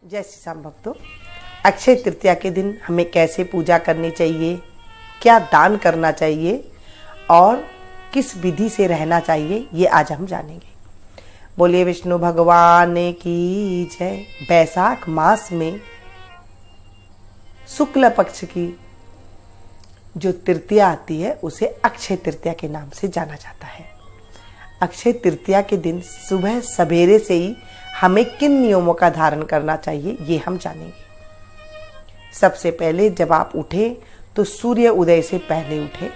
जय श्री राम भक्तों। अक्षय तृतीया के दिन हमें कैसे पूजा करनी चाहिए, क्या दान करना चाहिए और किस विधि से रहना चाहिए, ये आज हम जानेंगे। बोलिए विष्णु भगवान की जय। बैसाख मास में शुक्ल पक्ष की जो तृतीया आती है उसे अक्षय तृतीया के नाम से जाना जाता है। अक्षय तृतीया के दिन सुबह सवेरे से ही हमें किन नियमों का धारण करना चाहिए ये हम जानेंगे। सबसे पहले जब आप उठे तो सूर्य उदय से पहले उठे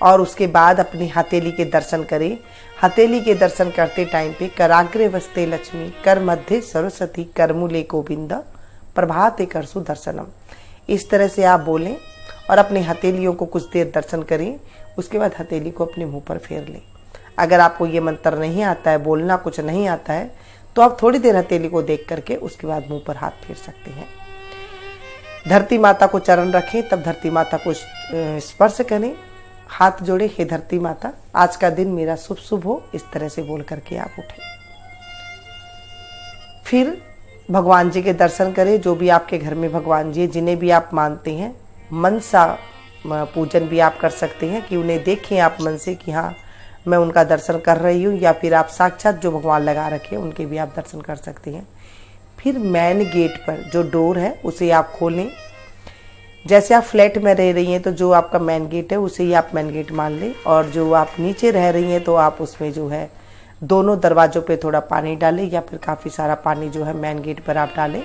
और उसके बाद अपनी हथेली के दर्शन करें। हथेली के दर्शन करते टाइम पे कराग्रे वस्ते लक्ष्मी, कर मध्य सरस्वती, कर मूले गोविंद, प्रभाते करसु दर्शनम, इस तरह से आप बोलें और अपनी हथेलियों को कुछ देर दर्शन करें। उसके बाद हथेली को अपने मुंह पर फेर लें। अगर आपको ये मंत्र नहीं आता है, बोलना कुछ नहीं आता है, तो आप थोड़ी देर हथेली को देख करके उसके बाद मुंह पर हाथ फेर सकते हैं। धरती माता को चरण रखें, तब धरती माता को स्पर्श करें, हाथ जोड़े, हे धरती माता आज का दिन मेरा शुभ शुभ हो, इस तरह से बोल करके आप उठें। फिर भगवान जी के दर्शन करें। जो भी आपके घर में भगवान जी जिन्हें भी आप मानते हैं, मनसा पूजन भी आप कर सकते हैं कि उन्हें देखें आप मन से कि हाँ मैं उनका दर्शन कर रही हूँ, या फिर आप साक्षात जो भगवान लगा रखे उनके भी आप दर्शन कर सकते हैं। फिर मेन गेट पर जो डोर है उसे आप खोलें। जैसे आप फ्लैट में रह रही हैं तो जो आपका मेन गेट है उसे ही आप मेन गेट मान लें, और जो आप नीचे रह रही हैं तो आप उसमें जो है दोनों दरवाजों पे थोड़ा पानी डालें, या फिर काफ़ी सारा पानी जो है मेन गेट पर आप डालें।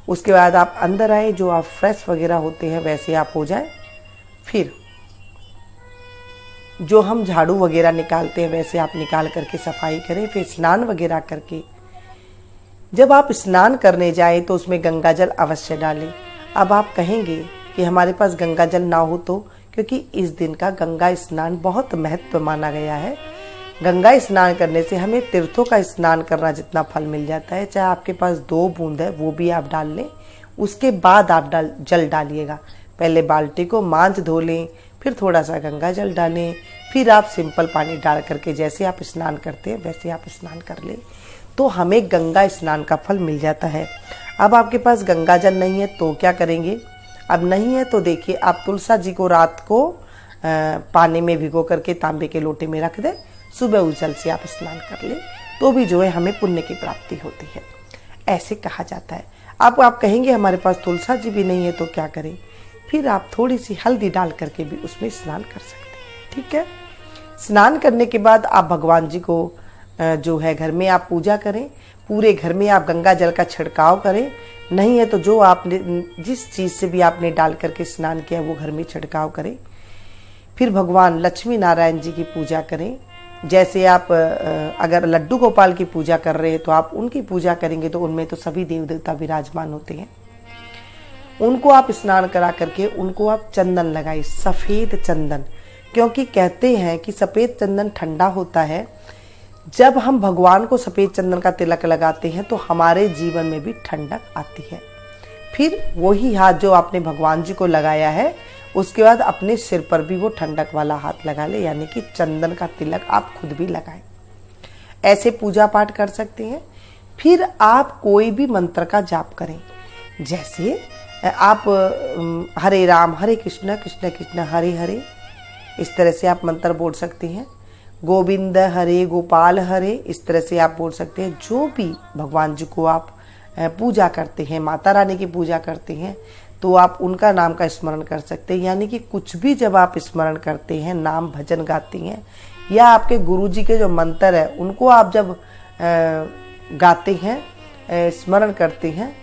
उसके बाद आप अंदर आए, जो आप फ्रेश वगैरह होते हैं वैसे आप हो जाए। फिर जो हम झाड़ू वगैरह निकालते हैं वैसे आप निकाल करके सफाई करें। फिर स्नान वगैरह करके जब आप स्नान करने जाएं तो उसमें गंगा जल अवश्य डालें। अब आप कहेंगे कि हमारे पास गंगा जल ना हो तो, क्योंकि इस दिन का गंगा स्नान बहुत महत्व माना गया है। गंगा स्नान करने से हमें तीर्थों का स्नान करना जितना फल मिल जाता है, चाहे आपके पास 2 बूंद है वो भी आप डाल लें। उसके बाद आप जल डालिएगा। पहले बाल्टी को मांझ धो लें, फिर थोड़ा सा गंगा जल डालें, फिर आप सिंपल पानी डाल करके जैसे आप स्नान करते हैं वैसे आप स्नान कर लें, तो हमें गंगा स्नान का फल मिल जाता है। अब आपके पास गंगा जल नहीं है तो क्या करेंगे? अब नहीं है तो देखिए, आप तुलसा जी को रात को पानी में भिगो करके तांबे के लोटे में रख दें, सुबह उस जल से आप स्नान कर लें तो भी जो है हमें पुण्य की प्राप्ति होती है, ऐसे कहा जाता है। अब आप कहेंगे हमारे पास तुलसा जी भी नहीं है तो क्या करें? फिर आप थोड़ी सी हल्दी डाल करके भी उसमें स्नान कर सकते हैं। ठीक है। स्नान करने के बाद आप भगवान जी को जो है घर में आप पूजा करें। पूरे घर में आप गंगा जल का छिड़काव करें। नहीं है तो जो आपने जिस चीज़ से भी आपने डाल करके स्नान किया वो घर में छिड़काव करें। फिर भगवान लक्ष्मी नारायण जी की पूजा करें। जैसे आप अगर लड्डू गोपाल की पूजा कर रहे हैं तो आप उनकी पूजा करेंगे तो उनमें तो सभी देव देवता विराजमान होते हैं। उनको आप स्नान करा करके उनको आप चंदन लगाए, सफ़ेद चंदन, क्योंकि कहते हैं कि सफ़ेद चंदन ठंडा होता है। जब हम भगवान को सफ़ेद चंदन का तिलक लगाते हैं तो हमारे जीवन में भी ठंडक आती है। फिर वही हाथ जो आपने भगवान जी को लगाया है उसके बाद अपने सिर पर भी वो ठंडक वाला हाथ लगा ले, यानी कि चंदन का तिलक आप खुद भी लगाएं। ऐसे पूजा पाठ कर सकते हैं। फिर आप कोई भी मंत्र का जाप करें। जैसे आप हरे राम हरे कृष्ण कृष्ण कृष्ण हरे हरे, इस तरह से आप मंत्र बोल सकते हैं। गोविंद हरे गोपाल हरे, इस तरह से आप बोल सकते हैं। जो भी भगवान जी को आप पूजा करते हैं, माता रानी की पूजा करते हैं, तो आप उनका नाम का स्मरण कर सकते हैं। यानी कि कुछ भी जब आप स्मरण करते हैं, नाम भजन गाते हैं, या आपके गुरु जी के जो मंत्र है उनको आप जब गाते हैं, स्मरण करते हैं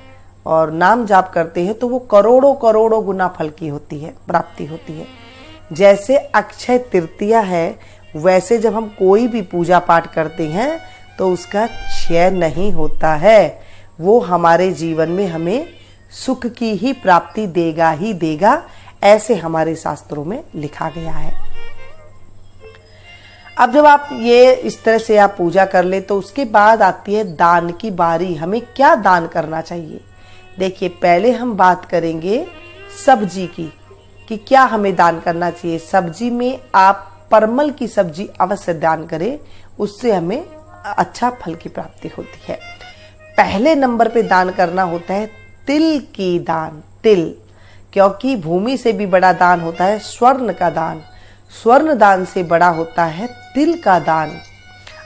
और नाम जाप करते हैं, तो वो करोड़ों करोड़ों गुना फल की होती है, प्राप्ति होती है। जैसे अक्षय तृतीया है, वैसे जब हम कोई भी पूजा पाठ करते हैं तो उसका क्षय नहीं होता है। वो हमारे जीवन में हमें सुख की ही प्राप्ति देगा ही देगा, ऐसे हमारे शास्त्रों में लिखा गया है। अब जब आप ये इस तरह से आप पूजा कर ले तो उसके बाद आती है दान की बारी। हमें क्या दान करना चाहिए? देखिए, पहले हम बात करेंगे सब्जी की कि क्या हमें दान करना चाहिए। सब्जी में आप परमल की सब्जी अवश्य दान करें, उससे हमें अच्छा फल की प्राप्ति होती है। पहले नंबर पे दान करना होता है तिल की दान, तिल, क्योंकि भूमि से भी बड़ा दान होता है स्वर्ण का दान, स्वर्ण दान से बड़ा होता है तिल का दान।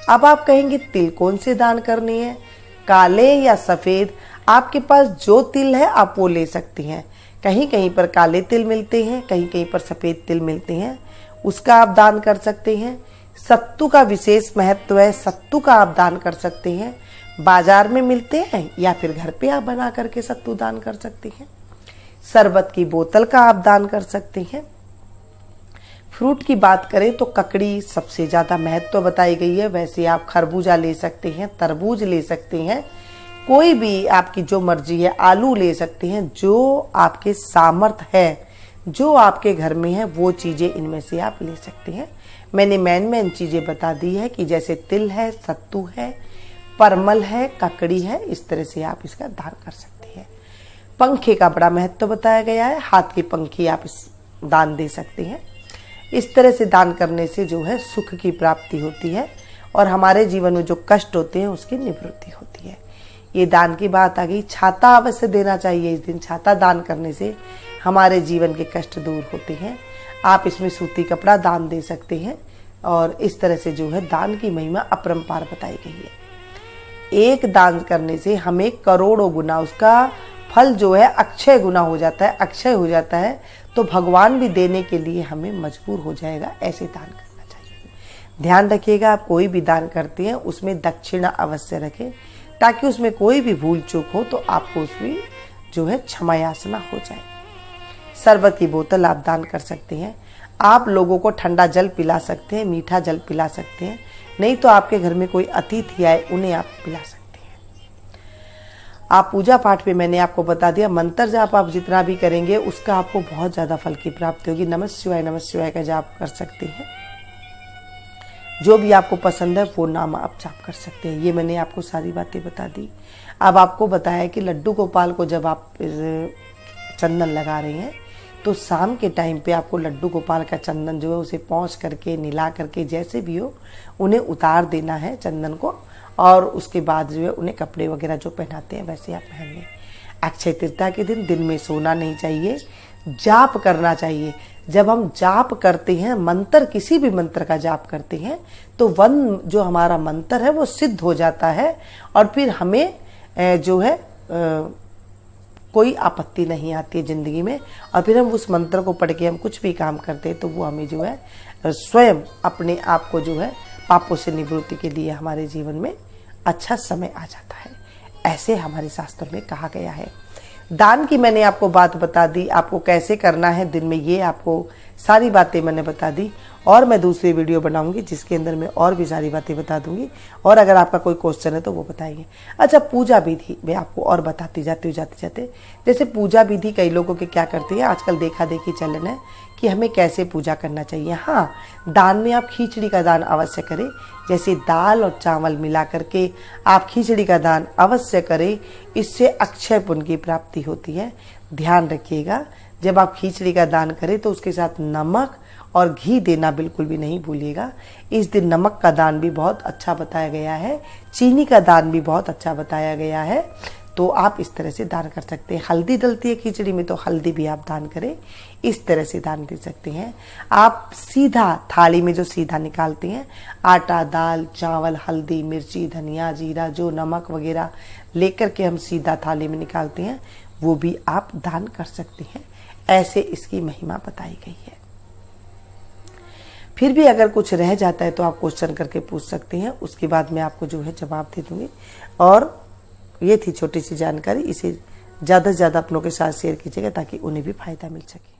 अब आप कहेंगे तिल कौन से दान करने हैं, काले या सफेद? आपके पास जो तिल है आप वो ले सकती हैं। कहीं कहीं पर काले तिल मिलते हैं, कहीं कहीं पर सफेद तिल मिलते हैं, उसका आप दान कर सकते हैं। सत्तू का विशेष महत्व है, सत्तू का आप दान कर सकते हैं। बाजार में मिलते हैं या फिर घर पे आप बना करके सत्तू दान कर सकते हैं। शरबत की बोतल का आप दान कर सकते हैं। फ्रूट की बात करें तो ककड़ी सबसे ज़्यादा महत्व बताई गई है। वैसे आप खरबूजा ले सकते हैं, तरबूज ले सकते हैं, कोई भी आपकी जो मर्जी है, आलू ले सकते हैं, जो आपके सामर्थ है, जो आपके घर में है वो चीज़ें इनमें से आप ले सकते हैं। मैंने मेन चीज़ें बता दी है कि जैसे तिल है, सत्तू है, परमल है, ककड़ी है, इस तरह से आप इसका दान कर सकते हैं। पंखे का बड़ा महत्व बताया गया है, हाथ के पंखे आप इस दान दे सकते हैं। इस तरह से दान करने से जो है सुख की प्राप्ति होती है और हमारे जीवन में जो कष्ट होते हैं उसकी निवृत्ति होती है। ये दान की बात आ गई। छाता अवश्य देना चाहिए इस दिन। छाता दान करने से हमारे जीवन के कष्ट दूर होते हैं। आप इसमें सूती कपड़ा दान दे सकते हैं और इस तरह से जो है दान की महिमा अपरंपार बताई गई है। एक दान करने से हमें करोड़ों गुना उसका फल जो है अक्षय गुना हो जाता है, अक्षय हो जाता है, तो भगवान भी देने के लिए हमें मजबूर हो जाएगा। ऐसे दान करना चाहिए। ध्यान रखिएगा, आप कोई भी दान करते हैं उसमें दक्षिणा अवश्य रखें, ताकि उसमें कोई भी भूल चूक हो तो आपको उसमें जो है क्षमा याचना हो जाए। शरबत की बोतल आप दान कर सकते हैं। आप लोगों को ठंडा जल पिला सकते हैं, मीठा जल पिला सकते हैं, नहीं तो आपके घर में कोई अतिथि आए उन्हें आप पिला सकते हैं। आप पूजा पाठ पे मैंने आपको बता दिया, मंत्र जाप आप जितना भी करेंगे उसका आपको बहुत ज़्यादा फल की प्राप्ति होगी। नमः शिवाय का जाप कर सकते हैं। जो भी आपको पसंद है वो नाम आप जाप कर सकते हैं। ये मैंने आपको सारी बातें बता दी। अब आपको बताया कि लड्डू गोपाल को जब आप चंदन लगा रहे हैं तो शाम के टाइम पे आपको लड्डू गोपाल का चंदन जो है उसे पहुँच करके, निला करके, जैसे भी हो उन्हें उतार देना है चंदन को, और उसके बाद जो है उन्हें कपड़े वगैरह जो पहनाते हैं वैसे आप पहन लें। अक्षय तृतीया के दिन में सोना नहीं चाहिए, जाप करना चाहिए। जब हम जाप करते हैं, मंत्र, किसी भी मंत्र का जाप करते हैं, तो वन जो हमारा मंत्र है वो सिद्ध हो जाता है और फिर हमें जो है कोई आपत्ति नहीं आती है जिंदगी में। और फिर हम उस मंत्र को पढ़ के हम कुछ भी काम करते हैं तो वो हमें जो है स्वयं अपने आप को जो है पापों से निवृत्ति के लिए हमारे जीवन में अच्छा समय आ जाता है। ऐसे हमारे शास्त्रों में कहा गया है। दान की मैंने आपको बात बता दी, आपको कैसे करना है दिन में, ये आपको सारी बातें मैंने बता दी। और मैं दूसरी वीडियो बनाऊंगी जिसके अंदर मैं और भी सारी बातें बता दूंगी, और अगर आपका कोई क्वेश्चन है तो वो बताइए। अच्छा, पूजा विधि मैं आपको और बताती जाती हूँ जाते जाते। जैसे पूजा विधि कई लोगों के क्या करते हैं, आजकल देखा देखी चलन है कि हमें कैसे पूजा करना चाहिए। हाँ, दान में आप खिचड़ी का दान अवश्य करें। जैसे दाल और चावल मिला करके आप खिचड़ी का दान अवश्य करें, इससे अक्षय पुण्य की प्राप्ति होती है। ध्यान रखिएगा, जब आप खिचड़ी का दान करें तो उसके साथ नमक और घी देना बिल्कुल भी नहीं भूलिएगा। इस दिन नमक का दान भी बहुत अच्छा बताया गया है, चीनी का दान भी बहुत अच्छा बताया गया है, तो आप इस तरह से दान कर सकते हैं। हल्दी डलती है खिचड़ी में तो हल्दी भी आप दान करें, इस तरह से दान दे सकते हैं। आप सीधा थाली में जो सीधा निकालते हैं, आटा, दाल, चावल, हल्दी, मिर्ची, धनिया, जीरा, जो नमक वगैरह लेकर के हम सीधा थाली में निकालते हैं, वो भी आप दान कर सकते हैं। ऐसे इसकी महिमा बताई गई है। फिर भी अगर कुछ रह जाता है तो आप क्वेश्चन करके पूछ सकते हैं, उसके बाद मैं आपको जो है जवाब दे दूंगी। और ये थी छोटी सी जानकारी, इसे ज़्यादा से ज़्यादा अपनों के साथ शेयर कीजिएगा ताकि उन्हें भी फायदा मिल सके।